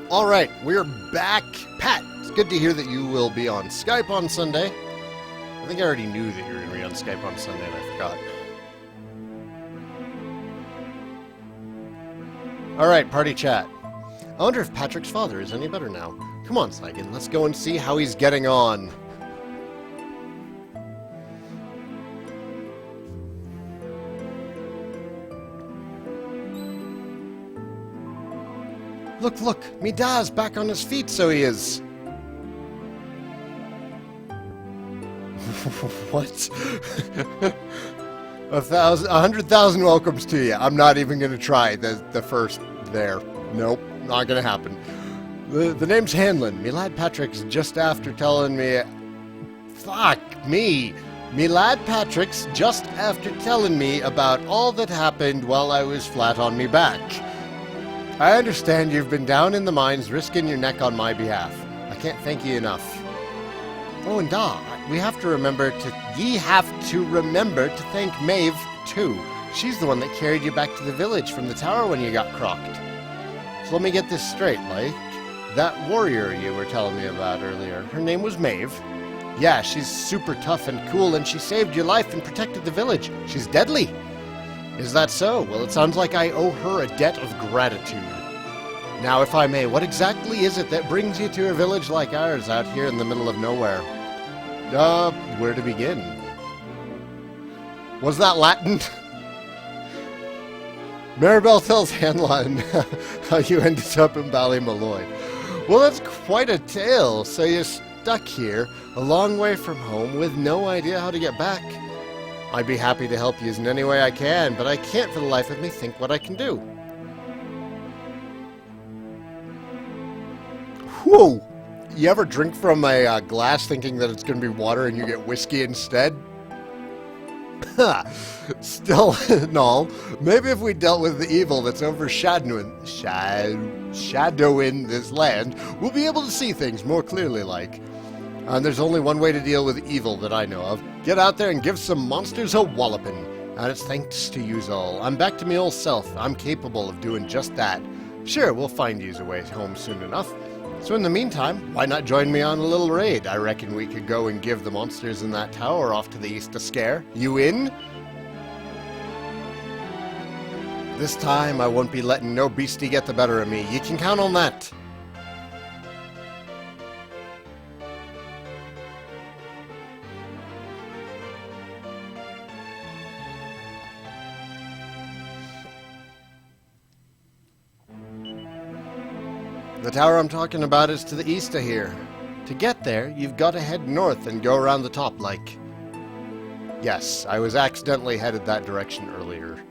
Alright, we're back. Pat, it's good to hear that you will be on Skype on Sunday. I think I already knew that you were going to be on Skype on Sunday and I forgot. Alright, party chat. I wonder if Patrick's father is any better now. Come on, Saigan, let's go and see how he's getting on. Look, me dad's back on his feet, so he is. What? 100,000 welcomes to you. I'm not even gonna try the first there. Nope, not gonna happen. The name's Hanlon. Me lad Patrick's just after telling me... Fuck me! Me lad Patrick's just after telling me about all that happened while I was flat on me back. I understand you've been down in the mines risking your neck on my behalf. I can't thank you enough. Oh, and we have to remember to... Ye have to remember to thank Maeve, too. She's the one that carried you back to the village from the tower when you got crocked. So let me get this straight, like... That warrior you were telling me about earlier, her name was Maeve? Yeah, she's super tough and cool, and she saved your life and protected the village. She's deadly. Is that so? Well, it sounds like I owe her a debt of gratitude. Now, if I may, what exactly is it that brings you to a village like ours out here in the middle of nowhere? Where to begin? Was that Latin? Maribel tells Hanlon how you ended up in Ballymalloy. Well, that's quite a tale. So you're stuck here, a long way from home, with no idea how to get back. I'd be happy to help you in any way I can, but I can't for the life of me think what I can do. Whoa! You ever drink from a glass thinking that it's going to be water and you get whiskey instead? Still, no. Maybe if we dealt with the evil that's overshadowing this land, we'll be able to see things more clearly like. And there's only one way to deal with evil that I know of. Get out there and give some monsters a walloping. And it's thanks to yous all. I'm back to me old self. I'm capable of doing just that. Sure, we'll find yous a way home soon enough. So in the meantime, why not join me on a little raid? I reckon we could go and give the monsters in that tower off to the east a scare. You in? This time I won't be letting no beastie get the better of me. You can count on that. The tower I'm talking about is to the east of here. To get there, you've got to head north and go around the top, like. Yes, I was accidentally headed that direction earlier.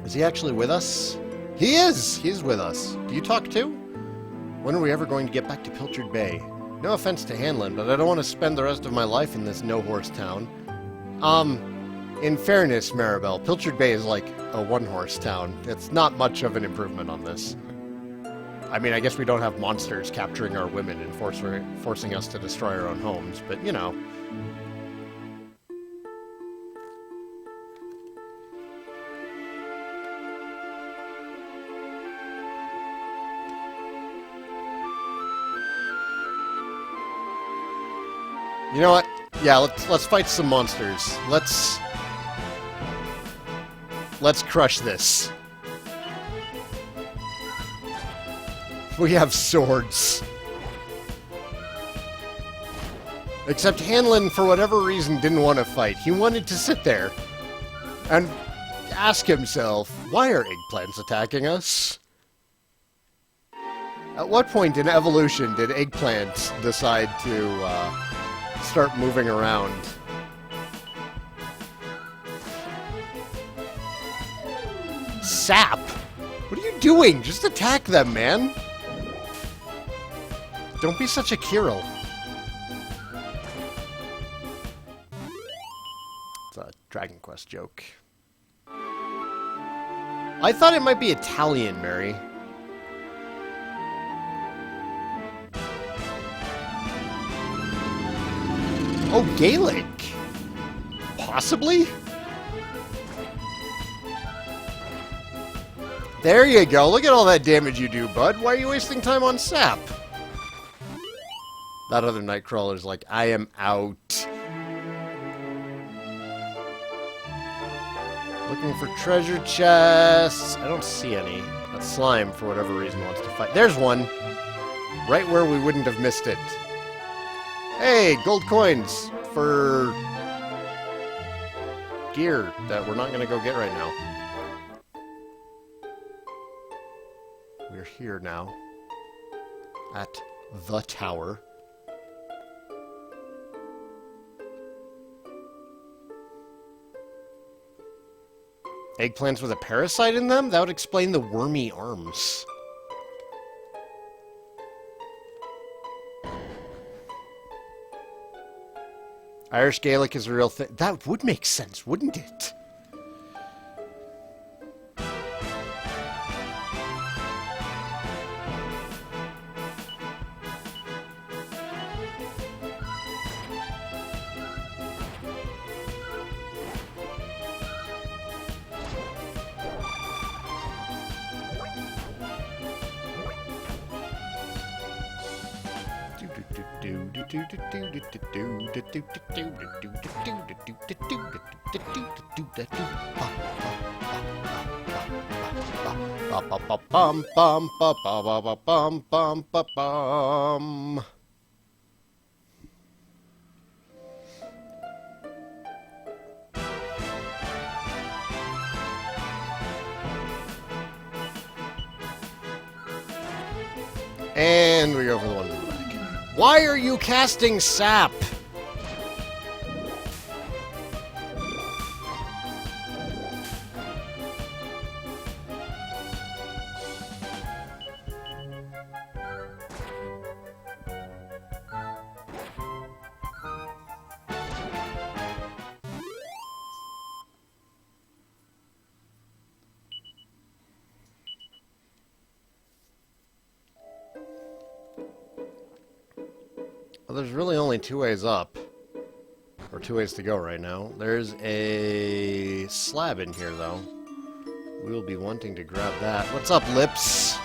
Is he actually with us? He is! He's with us. Do you talk too? When are we ever going to get back to Pilchard Bay? No offense to Hanlon, but I don't want to spend the rest of my life in this no-horse town. In fairness, Maribel, Pilchard Bay is like a one-horse town. It's not much of an improvement on this. I mean, I guess we don't have monsters capturing our women and forcing us to destroy our own homes, but, you know. You know what? Yeah, let's fight some monsters. Let's crush this. We have swords. Except Hanlon, for whatever reason, didn't want to fight. He wanted to sit there and ask himself, why are eggplants attacking us? At what point in evolution did eggplants decide to start moving around? Sap? What are you doing? Just attack them, man. Don't be such a Kirill. It's a Dragon Quest joke. I thought it might be Italian, Mary. Oh, Gaelic. Possibly? There you go. Look at all that damage you do, bud. Why are you wasting time on sap? That other Nightcrawler's like, I am out. Looking for treasure chests. I don't see any. That slime, for whatever reason, wants to fight. There's one. Right where we wouldn't have missed it. Hey, gold coins for gear that we're not going to go get right now. We're here now at the tower. Eggplants with a parasite in them? That would explain the wormy arms. Irish Gaelic is a real thing. That would make sense, wouldn't it? And we go for the one in the back. Why are you casting sap? Well, there's really only two ways up. Or two ways to go right now. There's a slab in here, though. We'll be wanting to grab that. What's up, Lips?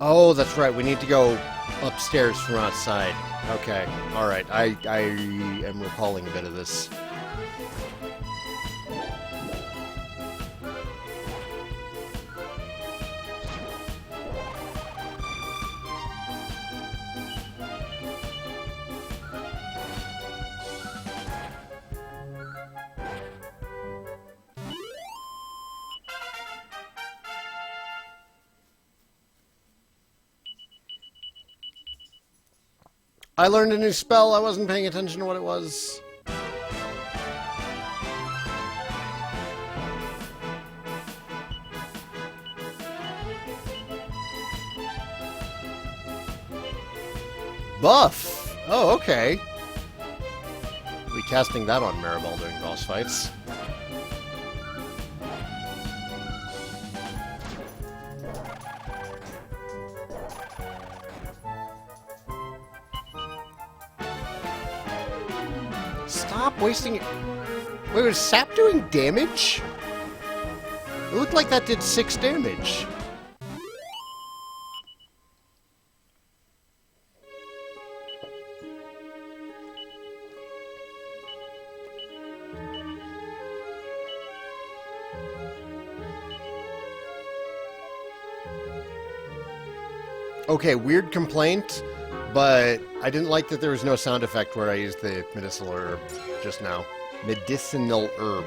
Oh, that's right. We need to go upstairs from outside. Okay. All right. I am recalling a bit of this. I learned a new spell. I wasn't paying attention to what it was. Buff! Oh, okay. We'll be casting that on Maribel during boss fights. Stop wasting it. Wait, was Sap doing damage? It looked like that did 6 damage. Okay, weird complaint, but I didn't like that there was no sound effect where I used the medicinal herb just now. Medicinal herb.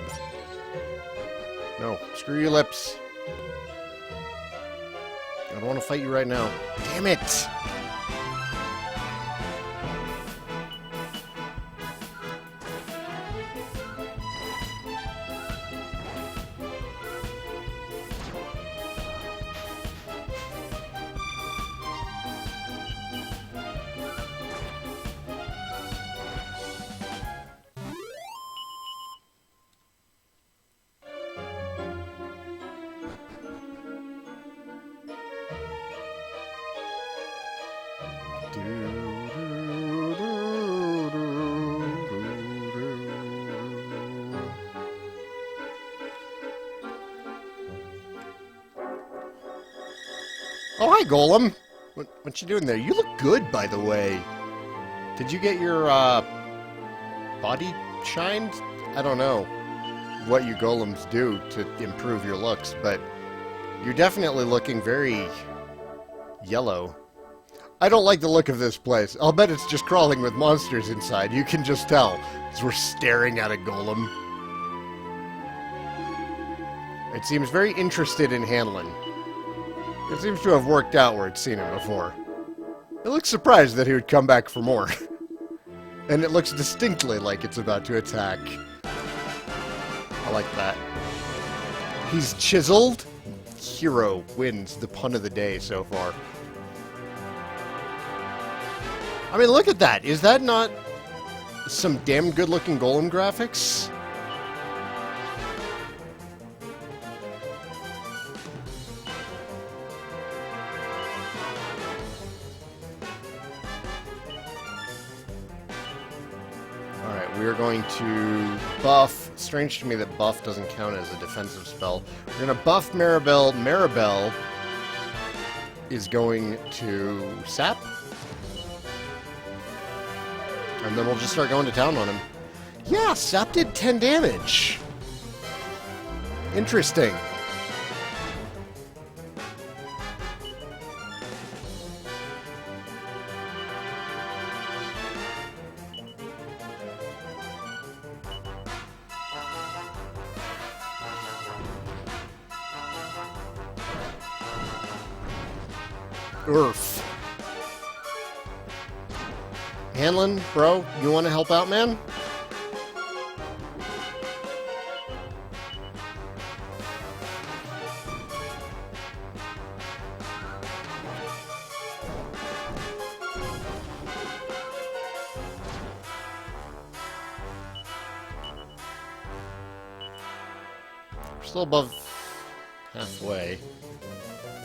No, screw your Lips. I don't want to fight you right now. Damn it! Oh, hi, Golem. What you doing there? You look good, by the way. Did you get your, body shined? I don't know what you golems do to improve your looks, but you're definitely looking very yellow. I don't like the look of this place. I'll bet it's just crawling with monsters inside. You can just tell, as we're staring at a golem. It seems very interested in Hanlon. It seems to have worked out where it's seen him before. It looks surprised that he would come back for more. And it looks distinctly like it's about to attack. I like that. He's chiseled. Hero wins the pun of the day so far. I mean, look at that. Is that not some damn good-looking golem graphics? Alright, we are going to buff. Strange to me that buff doesn't count as a defensive spell. We're going to buff Maribel. Maribel is going to sap. And then we'll just start going to town on him. Yeah, sap did 10 damage. Interesting. Earth. Hanlon, bro, you want to help out, man? We're still above halfway.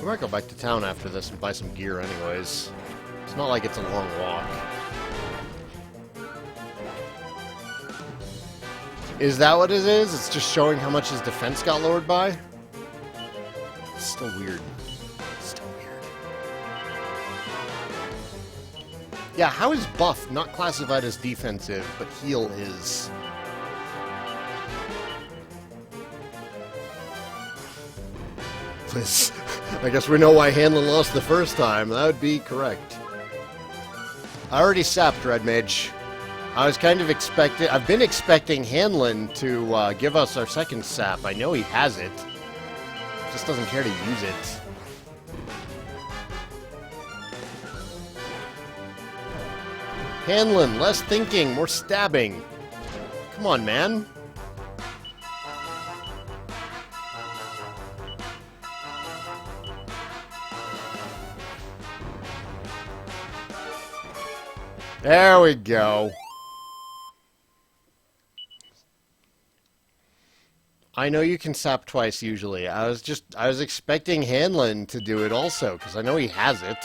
We might go back to town after this and buy some gear anyways. It's not like it's a long walk. Is that what it is? It's just showing how much his defense got lowered by? It's still weird. It's still weird. Yeah, how is buff not classified as defensive, but heal is? Liz, I guess we know why Hanlon lost the first time. That would be correct. I already sapped Red Mage. I was kind of I've been expecting Hanlon to give us our second sap. I know he has it. Just doesn't care to use it. Hanlon, less thinking, more stabbing. Come on, man. There we go. I know you can sap twice usually. I was expecting Hanlon to do it also, because I know he has it.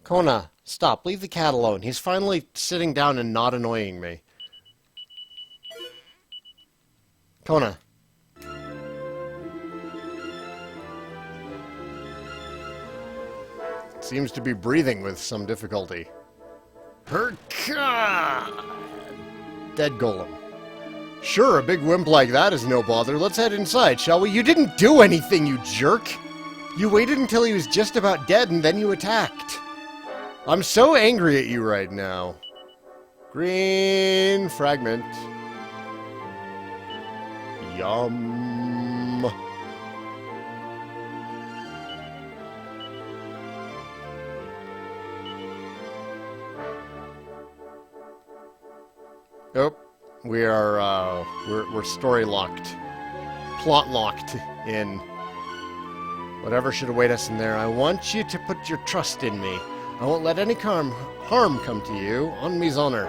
Kona, stop. Leave the cat alone. He's finally sitting down and not annoying me. Kona. Seems to be breathing with some difficulty. Herka! Dead golem. Sure, a big wimp like that is no bother. Let's head inside, shall we? You didn't do anything, you jerk! You waited until he was just about dead and then you attacked. I'm so angry at you right now. Green fragment. Yum. Nope. We are, we're story locked. Plot locked in. Whatever should await us in there, I want you to put your trust in me. I won't let any harm come to you, on me's honor.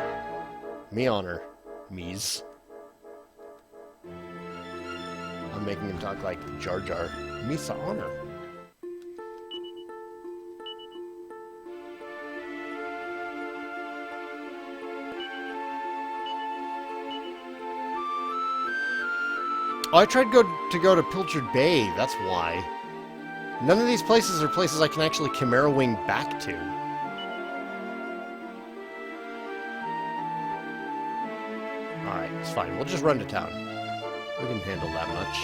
Me honor. Me's. I'm making him talk like Jar Jar. Me's honor. Oh, I tried to go to Pilchard Bay, that's why. None of these places are places I can actually Chimera Wing back to. Alright, it's fine. We'll just run to town. We can handle that much.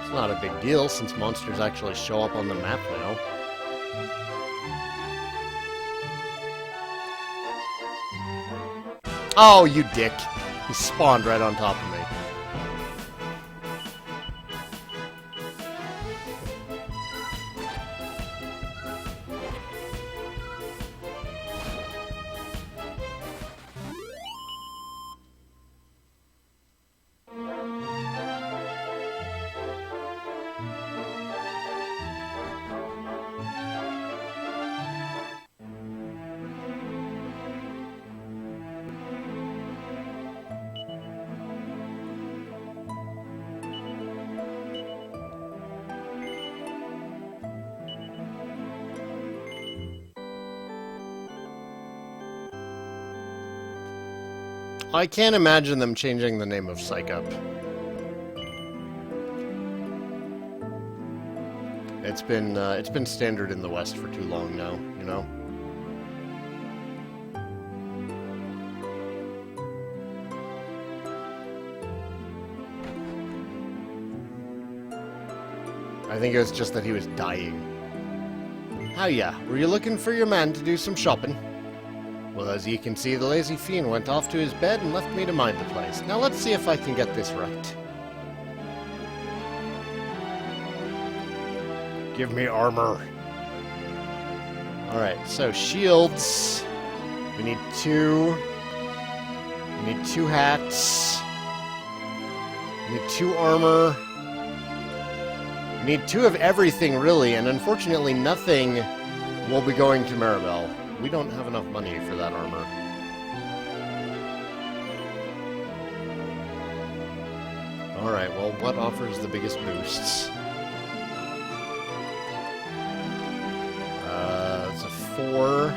It's not a big deal since monsters actually show up on the map now. Oh, you dick. He spawned right on top of me. I can't imagine them changing the name of Psych-Up. It's been standard in the West for too long now, you know? I think it was just that he was dying. Hiya, were you looking for your man to do some shopping? Well, as you can see, the lazy fiend went off to his bed and left me to mind the place. Now let's see if I can get this right. Give me armor. Alright, so shields. We need 2. We need 2 hats. We need 2 armor. We need 2 of everything, really, and unfortunately nothing will be going to Maribel. We don't have enough money for that armor. Alright, well, what offers the biggest boosts? It's a 4.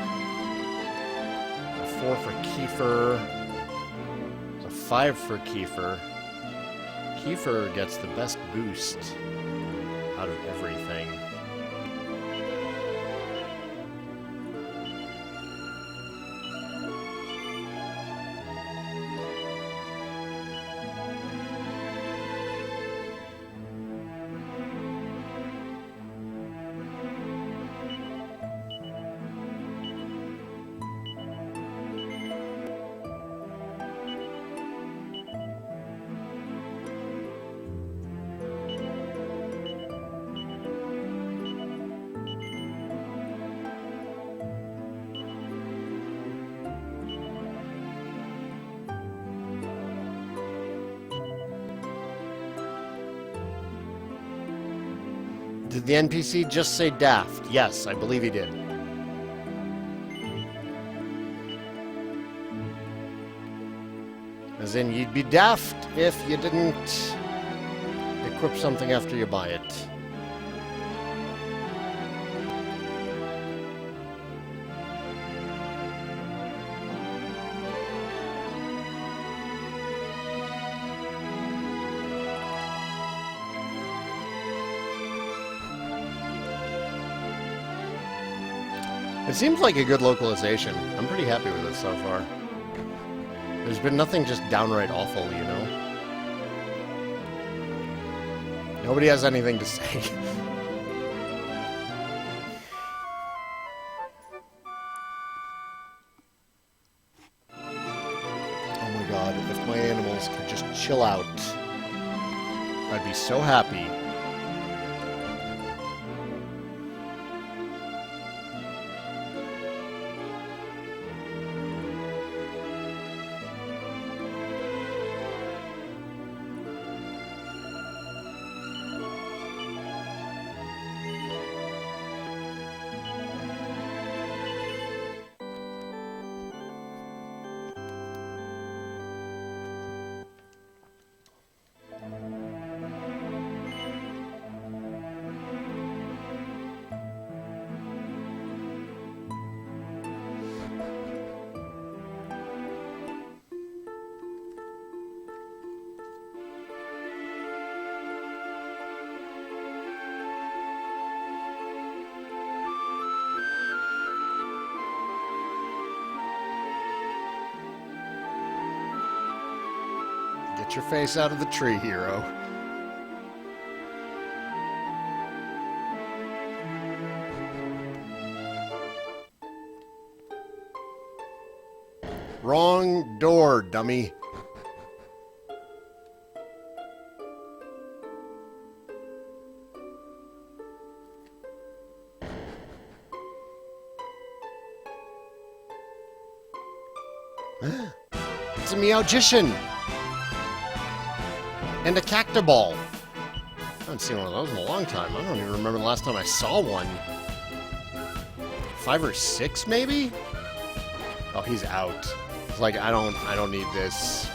A 4 for Kiefer. It's a 5 for Kiefer. Kiefer gets the best boost out of everything. Did the NPC just say daft? Yes, I believe he did. As in, you'd be daft if you didn't equip something after you buy it. It seems like a good localization. I'm pretty happy with it so far. There's been nothing just downright awful, you know? Nobody has anything to say. Oh my god, if my animals could just chill out, I'd be so happy. Get your face out of the tree, hero. Wrong door, dummy. It's a Meowgician! And a Cactoball. I haven't seen one of those in a long time. I don't even remember the last time I saw one. 5 or 6, maybe? Oh, he's out. It's like, I don't need this.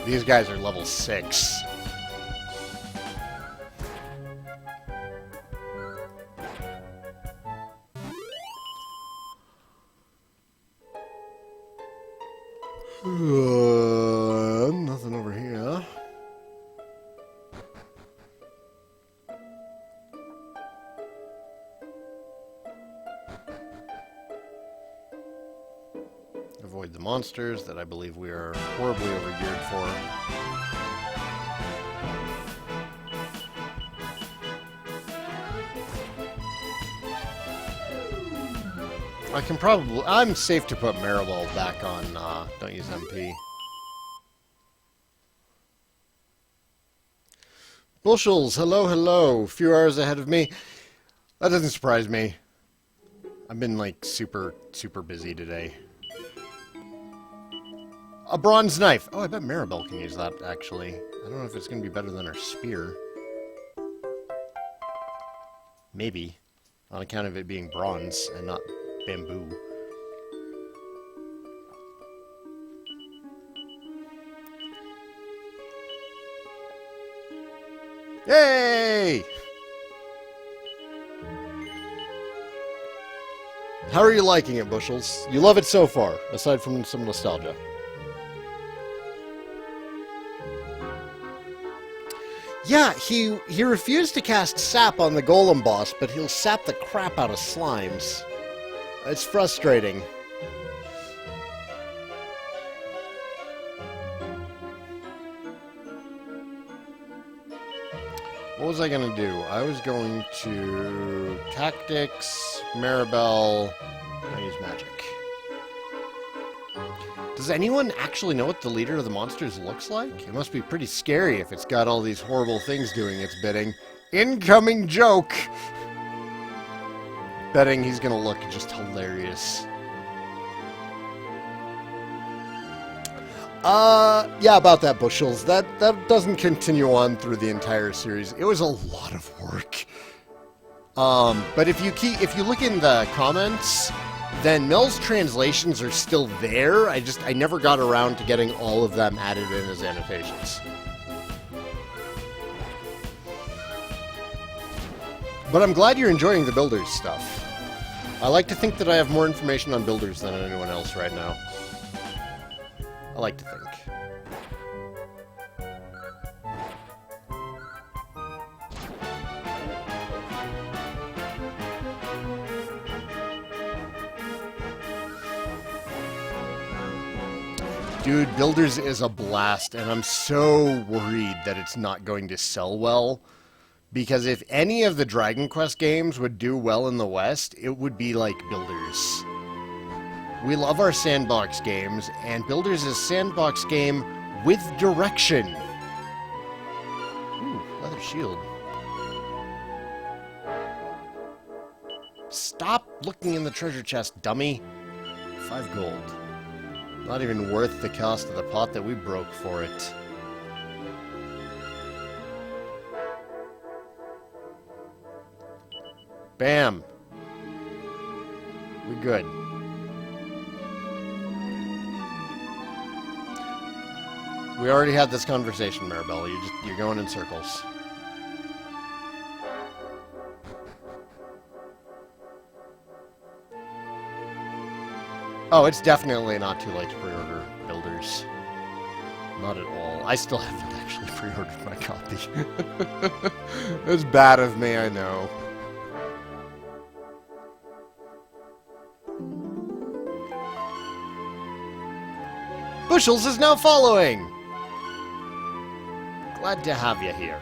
These guys are level 6. Nothing over here. Avoid the monsters that I believe we are horribly overgeared for. I can probably... I'm safe to put Maribel back on, don't use MP. Bushels, hello, hello. Few hours ahead of me. That doesn't surprise me. I've been, like, super busy today. A bronze knife. Oh, I bet Maribel can use that, actually. I don't know if it's going to be better than her spear. Maybe. On account of it being bronze and not bamboo. Yay! How are you liking it, Bushels? You love it so far, aside from some nostalgia. Yeah, he refused to cast sap on the golem boss, but he'll sap the crap out of slimes. It's frustrating. What was I going to do? I was going to Tactics, Maribel, and I use Magic. Does anyone actually know what the leader of the monsters looks like? It must be pretty scary if it's got all these horrible things doing its bidding. Incoming joke! Betting he's gonna look just hilarious. Yeah, about that, Bushels. That doesn't continue on through the entire series. It was a lot of work. But if you look in the comments, then Mel's translations are still there. I never got around to getting all of them added in as annotations. But I'm glad you're enjoying the Builders stuff. I like to think that I have more information on Builders than anyone else right now. I like to think. Dude, Builders is a blast, and I'm so worried that it's not going to sell well. Because if any of the Dragon Quest games would do well in the West, it would be like Builders. We love our sandbox games, and Builders is a sandbox game with direction. Ooh, leather shield. Stop looking in the treasure chest, dummy. 5 gold. Not even worth the cost of the pot that we broke for it. Bam. We good. We already had this conversation, Maribel. You're going in circles. Oh, it's definitely not too late to pre-order Builders. Not at all. I still haven't actually pre-ordered my copy. It's bad of me, I know. Bushels is now following! Glad to have you here.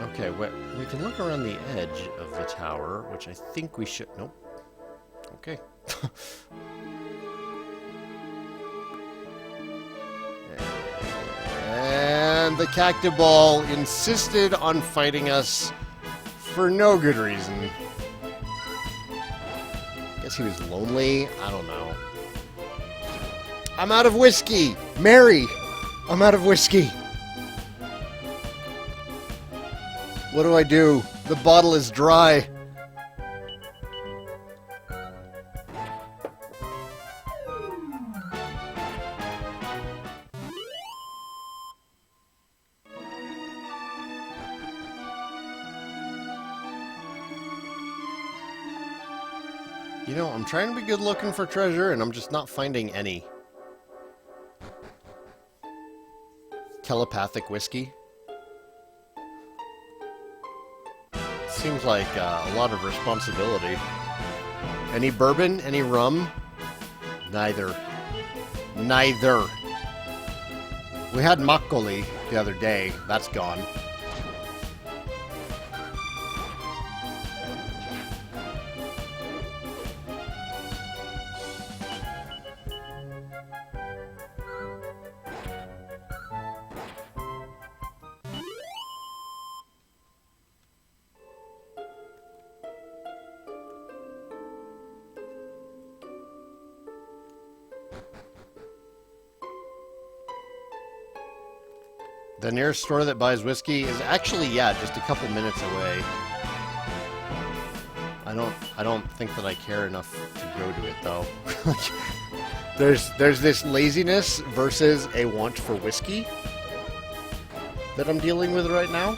Okay, we can look around the edge of the tower, which I think we should... Nope. Okay. And the Cactoball insisted on fighting us for no good reason. Guess he was lonely? I don't know. I'm out of whiskey! Mary! I'm out of whiskey! What do I do? The bottle is dry. You know, I'm trying to be good looking for treasure, and I'm just not finding any. Telepathic whiskey? Seems like a lot of responsibility. Any bourbon? Any rum? Neither. Neither. We had makgeolli the other day. That's gone. The nearest store that buys whiskey is actually, yeah, just a couple minutes away. I don't think that I care enough to go to it, though. There's this laziness versus a want for whiskey that I'm dealing with right now.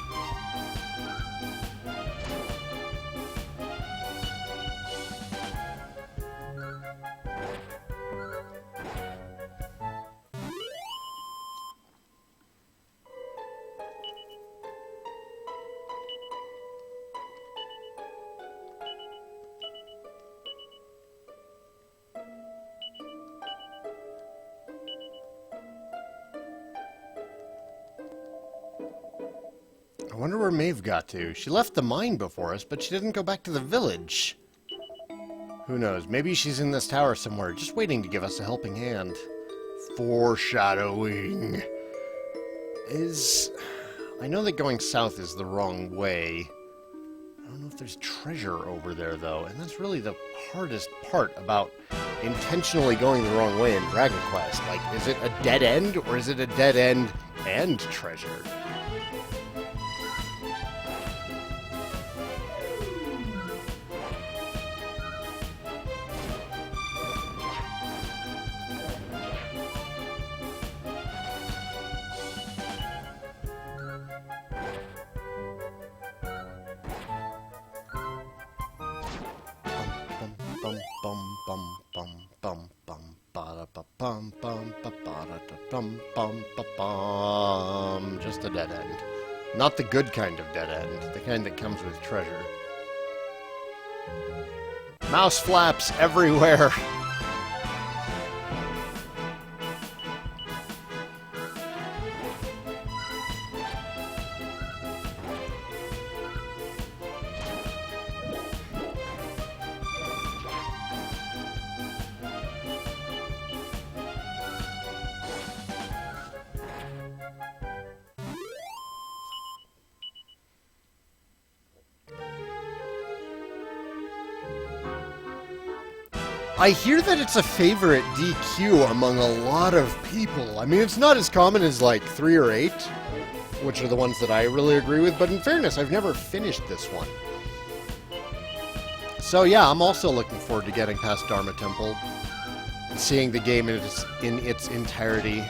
I wonder where Maeve got to. She left the mine before us, but she didn't go back to the village. Who knows? Maybe she's in this tower somewhere, just waiting to give us a helping hand. Foreshadowing. I know that going south is the wrong way. I don't know if there's treasure over there, though, and that's really the hardest part about intentionally going the wrong way in Dragon Quest. Like, is it a dead end, or is it a dead end and treasure? Just a dead end. Not the good kind of dead end, the kind that comes with treasure. Mouse flaps everywhere. I hear that it's a favorite DQ among a lot of people. I mean, it's not as common as like 3 or 8, which are the ones that I really agree with, but in fairness, I've never finished this one. So yeah, I'm also looking forward to getting past Dharma Temple and seeing the game in its entirety.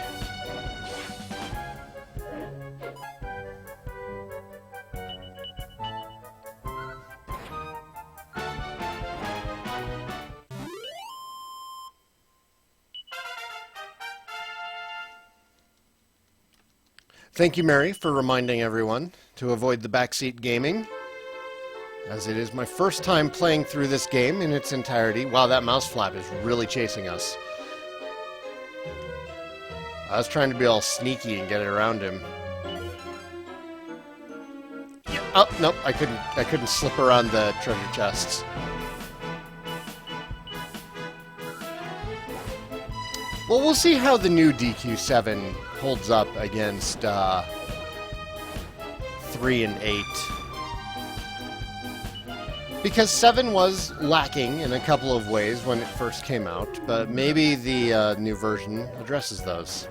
Thank you, Mary, for reminding everyone to avoid the backseat gaming, as it is my first time playing through this game in its entirety. Wow, that mouse flap is really chasing us. I was trying to be all sneaky and get around him. Oh, nope, I couldn't slip around the treasure chests. Well, we'll see how the new DQ7 holds up against 3 and 8. Because 7 was lacking in a couple of ways when it first came out, but maybe the new version addresses those.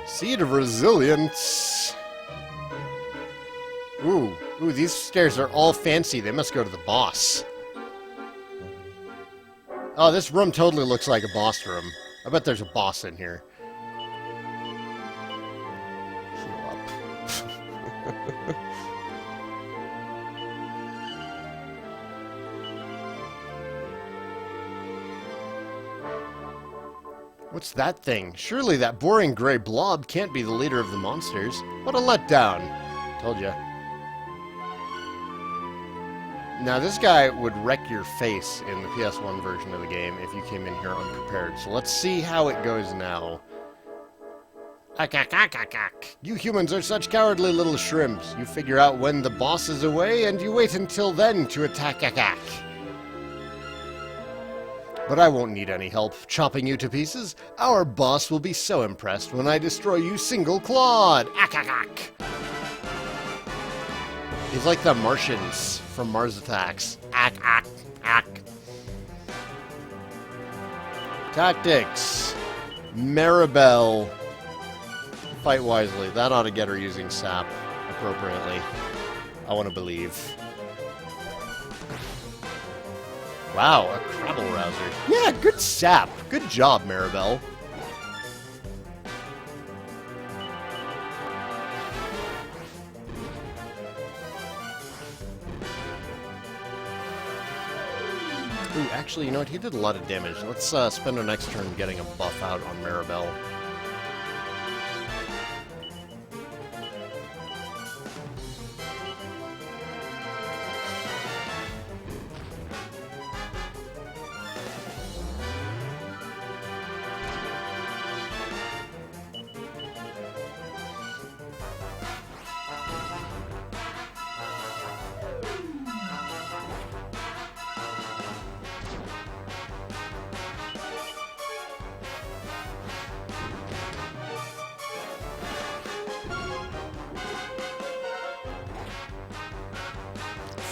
Seed of Resilience. Ooh, these stairs are all fancy. They must go to the boss. Oh, this room totally looks like a boss room. I bet there's a boss in here. Heal up. What's that thing? Surely that boring gray blob can't be the leader of the monsters. What a letdown. Told ya. Now, this guy would wreck your face in the PS1 version of the game if you came in here unprepared. So let's see how it goes now. You humans are such cowardly little shrimps. You figure out when the boss is away, and you wait until then to attack. But I won't need any help chopping you to pieces. Our boss will be so impressed when I destroy you single-clawed. He's like the Martians from Mars Attacks. Tactics. Maribel. Fight wisely. That ought to get her using sap appropriately. I want to believe. Wow, a Crabble Rouser. Yeah, good sap. Good job, Maribel. Ooh, actually, you know what? He did a lot of damage. Let's spend our next turn getting a buff out on Maribel.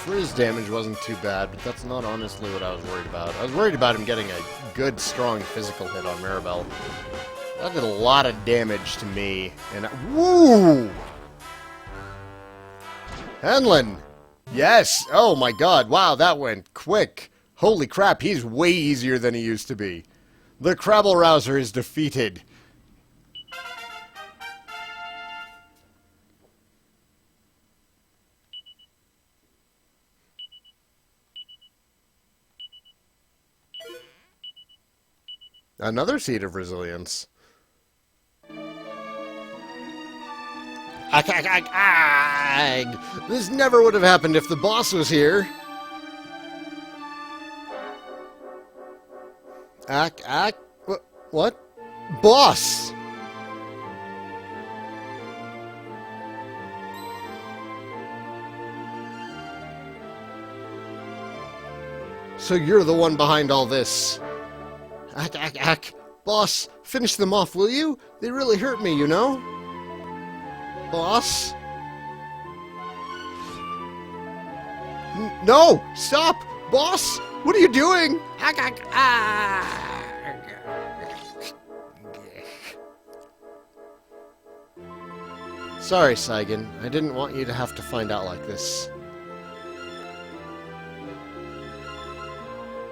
Frizz damage wasn't too bad, but that's not honestly what I was worried about. I was worried about him getting a good, strong physical hit on Maribel. That did a lot of damage to me, and woo! Hanlon! Yes! Oh my god, wow, that went quick. Holy crap, he's way easier than he used to be. The Crabble Rouser is defeated. Another Seed of Resilience. This never would have happened if the boss was here. What? Boss! So you're the one behind all this. Boss, finish them off, will you? They really hurt me, you know? Boss? No! Stop! Boss! What are you doing? Sorry, Saigan. I didn't want you to have to find out like this.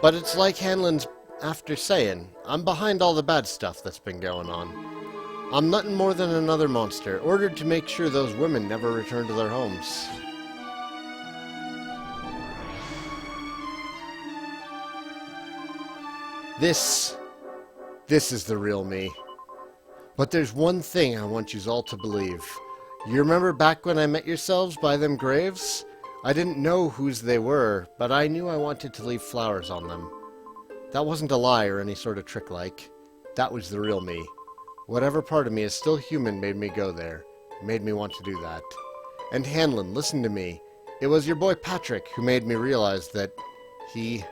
But it's like Hanlon's after saying, I'm behind all the bad stuff that's been going on. I'm nothing more than another monster, ordered to make sure those women never return to their homes. This is the real me. But there's one thing I want yous all to believe. You remember back when I met yourselves by them graves? I didn't know whose they were, but I knew I wanted to leave flowers on them. That wasn't a lie or any sort of trick like. That was the real me. Whatever part of me is still human made me go there. Made me want to do that. And Hanlon, listen to me. It was your boy Patrick who made me realize that he...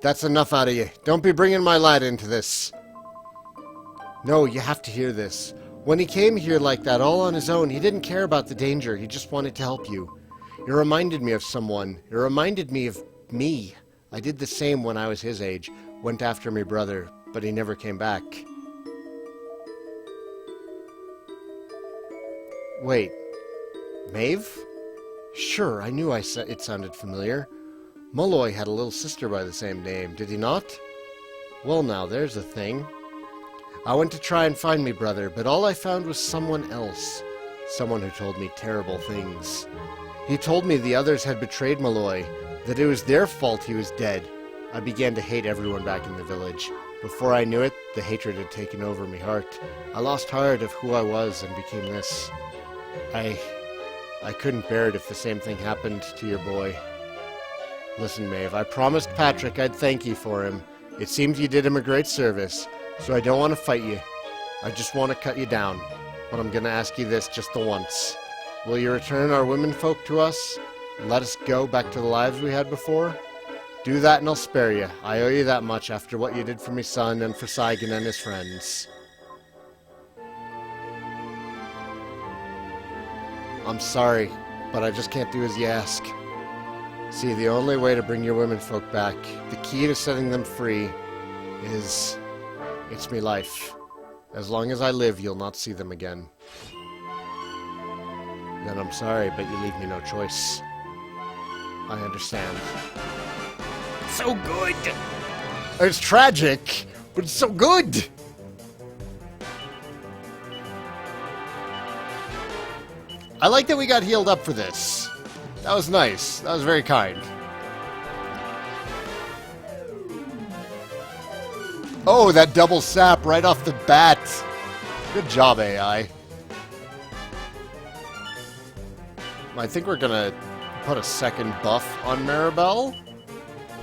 That's enough out of you. Don't be bringing my lad into this. No, you have to hear this. When he came here like that all on his own, he didn't care about the danger. He just wanted to help you. It reminded me of someone. It reminded me of me. I did the same when I was his age. Went after my brother, but he never came back. Wait. Maeve? Sure, I knew it sounded familiar. Molloy had a little sister by the same name, did he not? Well now, there's a thing. I went to try and find me brother, but all I found was someone else. Someone who told me terrible things. He told me the others had betrayed Molloy, that it was their fault he was dead. I began to hate everyone back in the village. Before I knew it, the hatred had taken over me heart. I lost heart of who I was and became this. I couldn't bear it if the same thing happened to your boy. Listen, Maeve, I promised Patrick I'd thank you for him. It seemed you did him a great service, so I don't want to fight you. I just want to cut you down. But I'm going to ask you this just the once. Will you return our womenfolk to us? And let us go back to the lives we had before? Do that and I'll spare you. I owe you that much after what you did for me son and for Saigan and his friends. I'm sorry, but I just can't do as you ask. See, the only way to bring your womenfolk back, the key to setting them free, is... it's me life. As long as I live, you'll not see them again. Then I'm sorry, but you leave me no choice. I understand. It's so good! It's tragic, but it's so good! I like that we got healed up for this. That was nice. That was very kind. Oh, that double sap right off the bat. Good job, AI. I think we're gonna put a second buff on Maribel,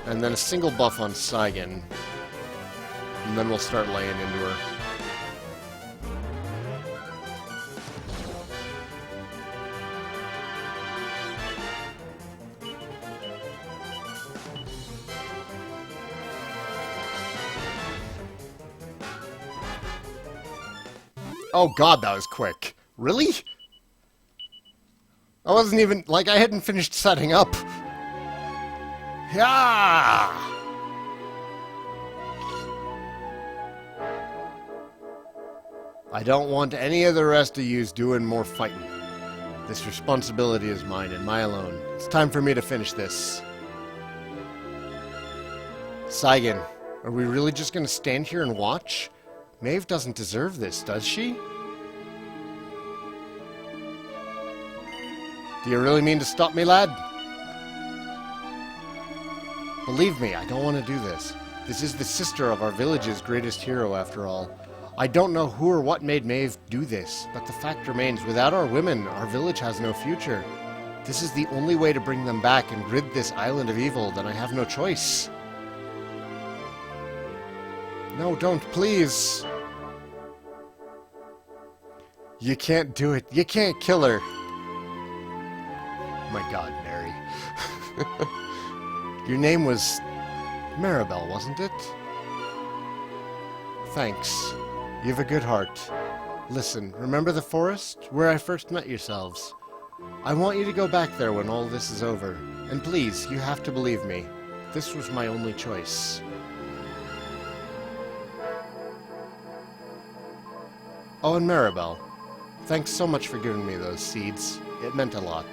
and then a single buff on Saigan. And then we'll start laying into her. Oh god, that was quick. Really? I wasn't even... like, I hadn't finished setting up. Yeah! I don't want any of the rest of yous doing more fighting. This responsibility is mine and mine alone. It's time for me to finish this. Saigan, are we really just gonna stand here and watch? Maeve doesn't deserve this, does she? Do you really mean to stop me, lad? Believe me, I don't want to do this. This is the sister of our village's greatest hero, after all. I don't know who or what made Maeve do this, but the fact remains, without our women, our village has no future. This is the only way to bring them back and rid this island of evil, then I have no choice. No, don't, please. You can't do it. You can't kill her. My god, Mary. Your name was Maribel, wasn't it? Thanks. You have a good heart. Listen, remember the forest? Where I first met yourselves? I want you to go back there when all this is over. And please, you have to believe me. This was my only choice. Oh, and Maribel. Thanks so much for giving me those seeds. It meant a lot.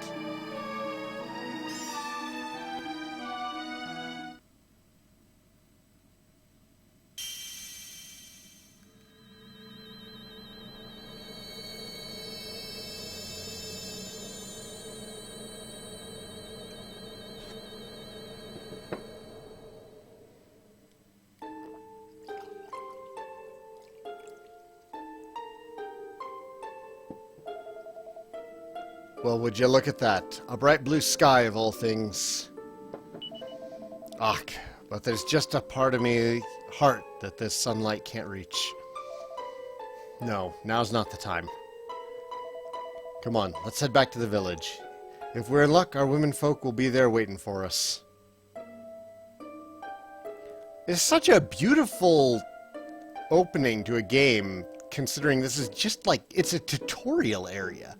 Well, would you look at that? A bright blue sky of all things. Ach, but there's just a part of me heart that this sunlight can't reach. No, now's not the time. Come on, let's head back to the village. If we're in luck, our womenfolk will be there waiting for us. It's such a beautiful opening to a game, considering this is just like, it's a tutorial area.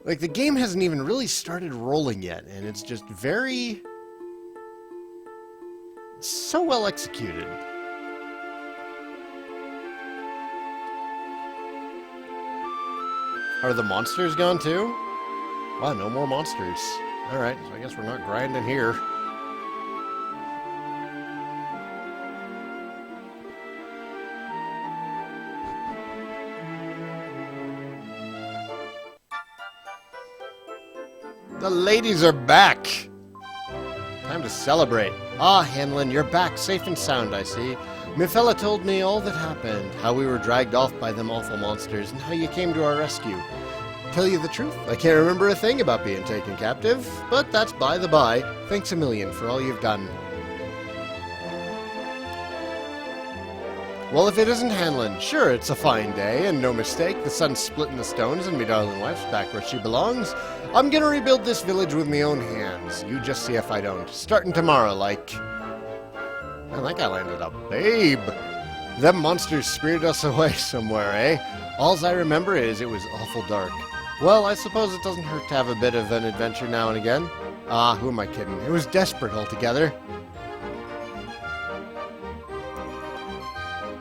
Like, the game hasn't even really started rolling yet, and it's just very... so well executed. Are the monsters gone too? Wow, no more monsters. Alright, so I guess we're not grinding here. The ladies are back! Time to celebrate. Ah, Hanlon, you're back, safe and sound, I see. My fella told me all that happened, how we were dragged off by them awful monsters, and how you came to our rescue. Tell you the truth, I can't remember a thing about being taken captive, but that's by the by. Thanks a million for all you've done. Well, if it isn't Hanlon, sure, it's a fine day, and no mistake, the sun's splitting the stones, and me darling wife's back where she belongs. I'm gonna rebuild this village with me own hands. You just see if I don't. Starting tomorrow, like... Man, that guy landed a babe. Them monsters spirited us away somewhere, eh? Alls I remember is it was awful dark. Well, I suppose it doesn't hurt to have a bit of an adventure now and again. Ah, who am I kidding? It was desperate altogether.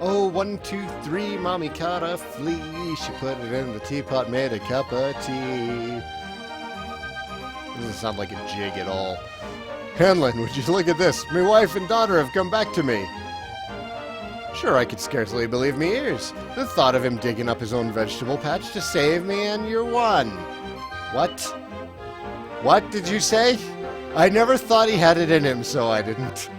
Oh, 1, 2, 3, mommy caught a flea. She put it in the teapot, made a cup of tea. Doesn't sound like a jig at all. Hanlon, would you look at this? My wife and daughter have come back to me. Sure, I could scarcely believe me ears. The thought of him digging up his own vegetable patch to save me, and you're one. What? What did you say? I never thought he had it in him, so I didn't.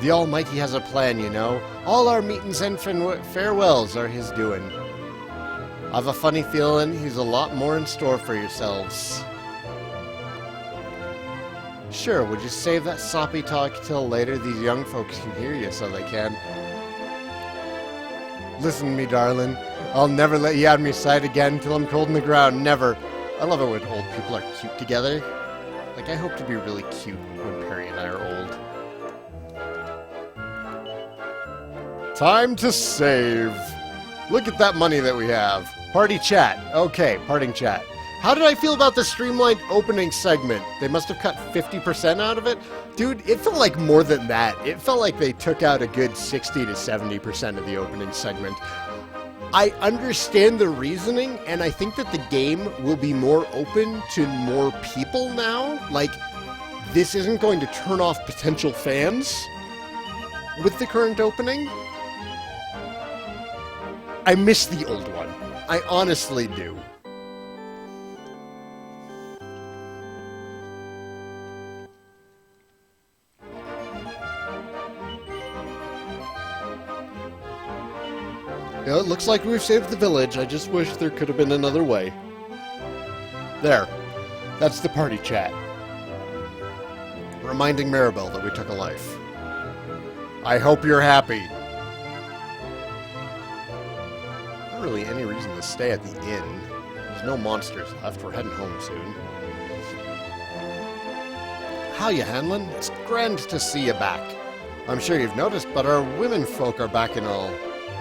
The Almighty has a plan, you know. All our meetings and farewells are his doing. I've a funny feeling he's a lot more in store for yourselves. Sure, would you save that soppy talk till later? These young folks can hear you so they can. Listen to me, darling. I'll never let you out of my sight again till I'm cold in the ground. Never. I love it when old people are cute together. Like, I hope to be really cute when Perry and I are old. Time to save. Look at that money that we have. Party chat. Okay, parting chat. How did I feel about the streamlined opening segment? They must have cut 50% out of it? Dude, it felt like more than that. It felt like they took out a good 60 to 70% of the opening segment. I understand the reasoning, and I think that the game will be more open to more people now. Like, this isn't going to turn off potential fans with the current opening. I miss the old one. I honestly do. Yeah, it looks like we've saved the village. I just wish there could have been another way. There. That's the party chat. Reminding Maribel that we took a life. I hope you're happy. Not really any reason to stay at the inn. There's no monsters left. We're heading home soon. How you, Hanlon? It's grand to see you back. I'm sure you've noticed, but our women folk are back and all.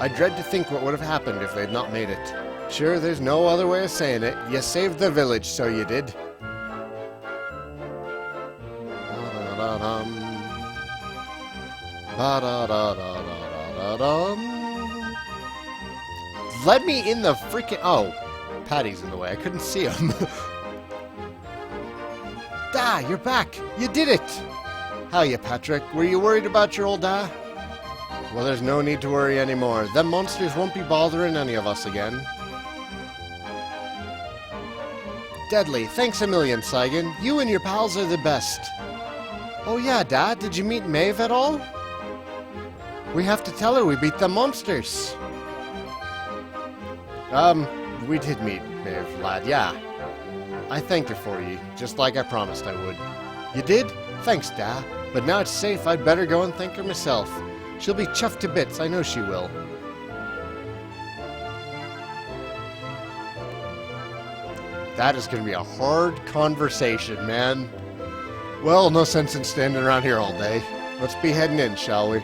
I dread to think what would have happened if they'd not made it. Sure, there's no other way of saying it. You saved the village, so you did. Let me in the freaking... Oh, Patty's in the way. I couldn't see him. Da, you're back. You did it. How you, Patrick? Were you worried about your old Da? Well, there's no need to worry anymore. Them monsters won't be bothering any of us again. Deadly, thanks a million, Saigan. You and your pals are the best. Oh yeah, Dad, did you meet Maeve at all? We have to tell her we beat the monsters. We did meet, Maeve, lad, yeah. I thanked her for you, just like I promised I would. You did? Thanks, Da. But now it's safe, I'd better go and thank her myself. She'll be chuffed to bits, I know she will. That is going to be a hard conversation, man. Well, no sense in standing around here all day. Let's be heading in, shall we?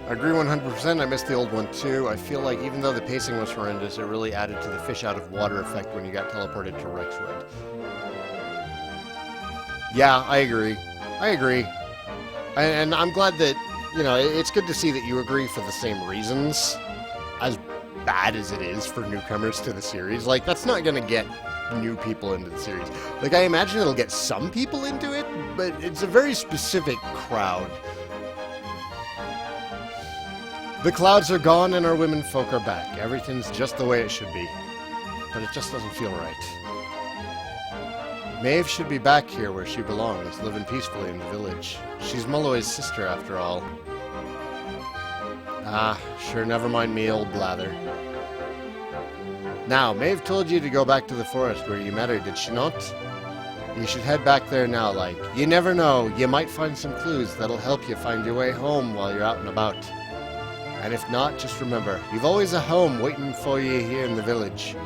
I agree 100%. I missed the old one too. I feel like even though the pacing was horrendous, it really added to the fish out of water effect when you got teleported to Rexwood. Yeah, I agree. I agree. And I'm glad that, you know, it's good to see that you agree for the same reasons. As bad as it is for newcomers to the series, like, that's not going to get new people into the series. Like, I imagine it'll get some people into it, but it's a very specific crowd. The clouds are gone and our women folk are back. Everything's just the way it should be. But it just doesn't feel right. Maeve should be back here where she belongs, living peacefully in the village. She's Mulloy's sister, after all. Ah, sure, never mind me, old blather. Now, Maeve told you to go back to the forest where you met her, did she not? You should head back there now, like. You never know, you might find some clues that'll help you find your way home while you're out and about. And if not, just remember, you've always a home waiting for you here in the village.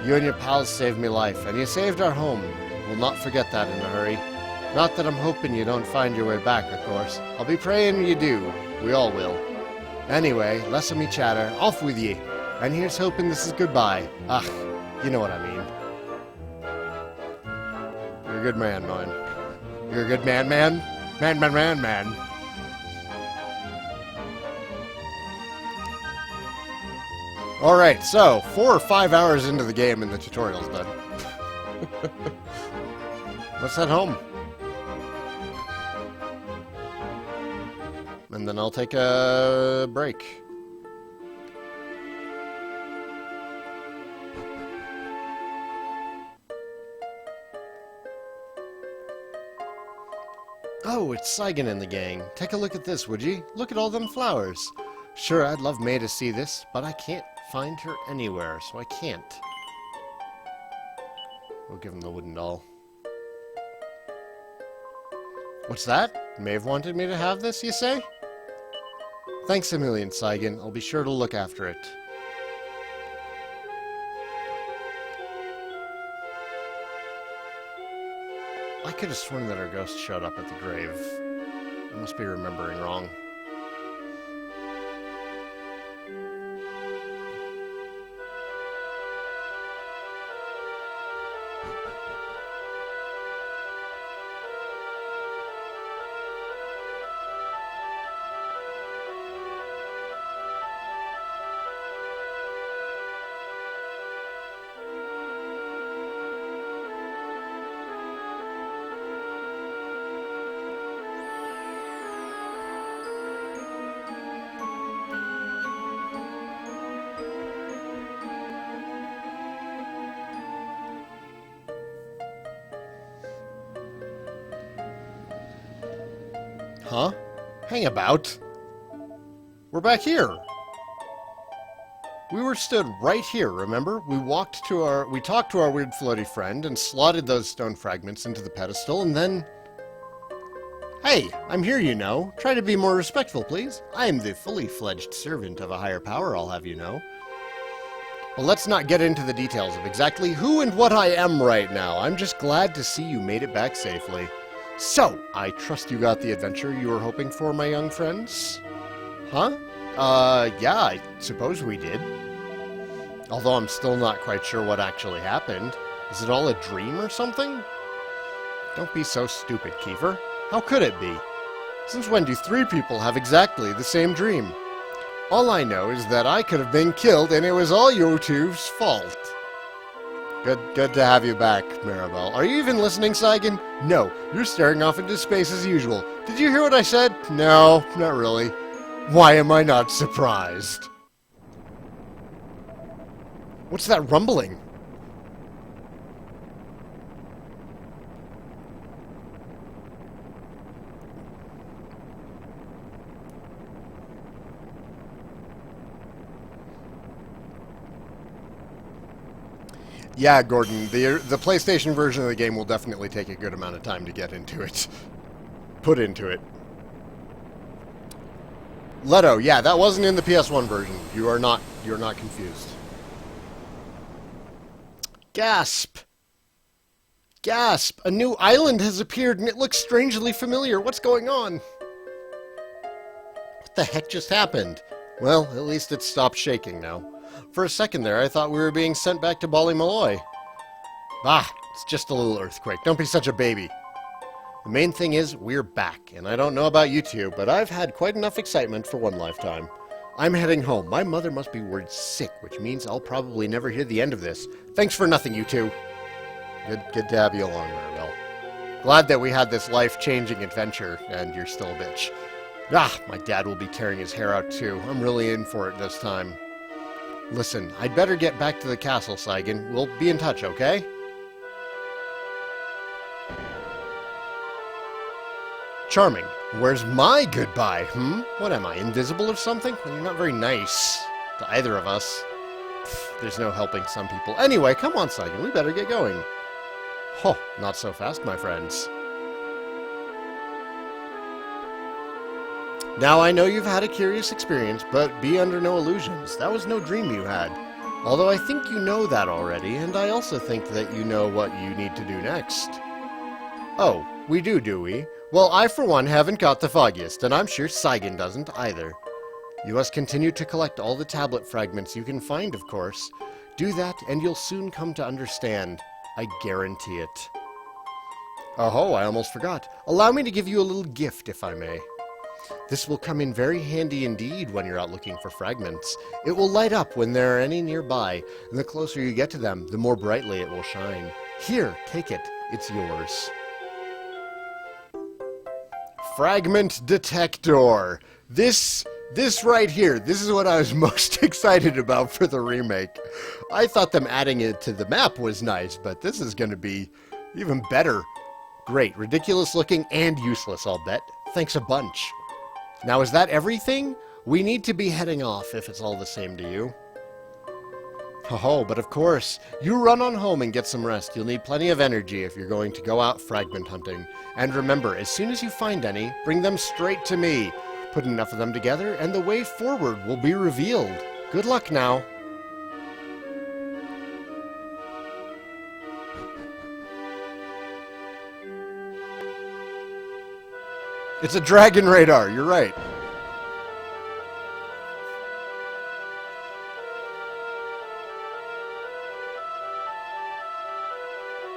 You and your pals saved me life, and you saved our home. We'll not forget that in a hurry. Not that I'm hoping you don't find your way back, of course. I'll be praying you do. We all will. Anyway, less of me chatter. Off with ye. And here's hoping this is goodbye. Ah, you know what I mean. You're a good man, man. You're a good man, man. Man. Alright, so 4 or 5 hours into the game and the tutorial's done. Let's head home. And then I'll take a break. Oh, it's Saigan and the gang. Take a look at this, would you? Look at all them flowers. Sure, I'd love May to see this, but I can't find her anywhere, so I can't. We'll give him the wooden doll. What's that? Maeve wanted me to have this, you say? Thanks a million, Saigan. I'll be sure to look after it. I could have sworn that our ghost showed up at the grave. I must be remembering wrong. Huh? Hang about. We're back here. We were stood right here, remember? We talked to our weird floaty friend and slotted those stone fragments into the pedestal and then... Hey, I'm here, you know. Try to be more respectful, please. I am the fully fledged servant of a higher power, I'll have you know. Well, let's not get into the details of exactly who and what I am right now. I'm just glad to see you made it back safely. So, I trust you got the adventure you were hoping for, my young friends? Huh? Yeah, I suppose we did. Although I'm still not quite sure what actually happened. Is it all a dream or something? Don't be so stupid, Kiefer. How could it be? Since when do 3 people have exactly the same dream? All I know is that I could have been killed and it was all you two's fault. Good to have you back, Maribel. Are you even listening, Saigan? No, you're staring off into space as usual. Did you hear what I said? No, not really. Why am I not surprised? What's that rumbling? Yeah, Gordon, the PlayStation version of the game will definitely take a good amount of time to get into it. Put into it. Leto, yeah, that wasn't in the PS1 version. You're not confused. Gasp! Gasp! A new island has appeared and it looks strangely familiar. What's going on? What the heck just happened? Well, at least it stopped shaking now. For a second there, I thought we were being sent back to Bali Malloy. Ah, it's just a little earthquake. Don't be such a baby. The main thing is, we're back, and I don't know about you two, but I've had quite enough excitement for one lifetime. I'm heading home. My mother must be worried sick, which means I'll probably never hear the end of this. Thanks for nothing, you two. Good to have you along, Maribel. Glad that we had this life-changing adventure, and you're still a bitch. Ah, my dad will be tearing his hair out too. I'm really in for it this time. Listen, I'd better get back to the castle, Saigan. We'll be in touch, okay? Charming. Where's my goodbye, What am I, invisible or something? Well, you're not very nice to either of us. Pfft, there's no helping some people. Anyway, come on, Saigan, we better get going. Oh, not so fast, my friends. Now, I know you've had a curious experience, but be under no illusions. That was no dream you had. Although I think you know that already, and I also think that you know what you need to do next. Oh, we do we? Well, I for one haven't got the foggiest, and I'm sure Saigan doesn't either. You must continue to collect all the tablet fragments you can find, of course. Do that, and you'll soon come to understand. I guarantee it. Oh, I almost forgot. Allow me to give you a little gift, if I may. This will come in very handy indeed when you're out looking for fragments. It will light up when there are any nearby, and the closer you get to them, the more brightly it will shine. Here, take it. It's yours. Fragment detector. This right here, this is what I was most excited about for the remake. I thought them adding it to the map was nice, but this is going to be even better. Great, ridiculous looking and useless, I'll bet. Thanks a bunch. Now, is that everything? We need to be heading off if it's all the same to you. Oh, but of course, you run on home and get some rest. You'll need plenty of energy if you're going to go out fragment hunting. And remember, as soon as you find any, bring them straight to me. Put enough of them together, and the way forward will be revealed. Good luck now. It's a dragon radar, you're right.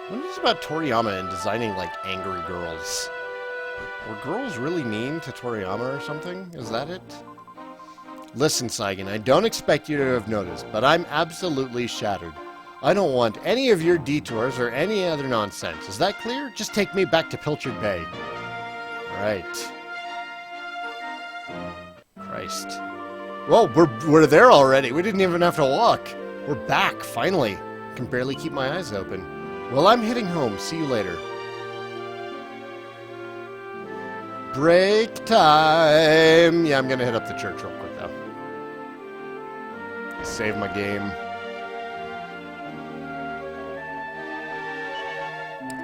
What is it about Toriyama and designing, like, angry girls? Were girls really mean to Toriyama or something? Is that it? Listen, Saigan, I don't expect you to have noticed, but I'm absolutely shattered. I don't want any of your detours or any other nonsense. Is that clear? Just take me back to Pilchard Bay. Right. Christ. Whoa, we're there already. We didn't even have to walk. We're back, finally. I can barely keep my eyes open. Well, I'm heading home. See you later. Break time. Yeah, I'm gonna hit up the church real quick, though. Save my game.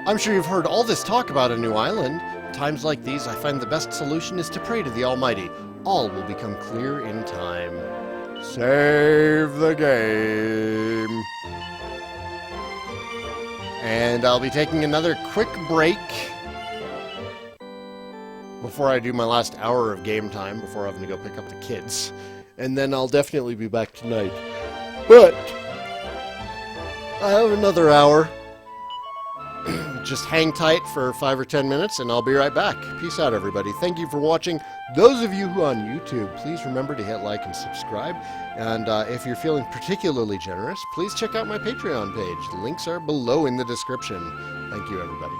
I'm sure you've heard all this talk about a new island. Times like these, I find the best solution is to pray to the Almighty. All will become clear in time. Save the game. And I'll be taking another quick break before I do my last hour of game time, before having to go pick up the kids. And then I'll definitely be back tonight. But I have another hour. Just hang tight for 5 or 10 minutes, and I'll be right back. Peace out, everybody. Thank you for watching. Those of you who are on YouTube, please remember to hit like and subscribe. And if you're feeling particularly generous, please check out my Patreon page. The links are below in the description. Thank you, everybody.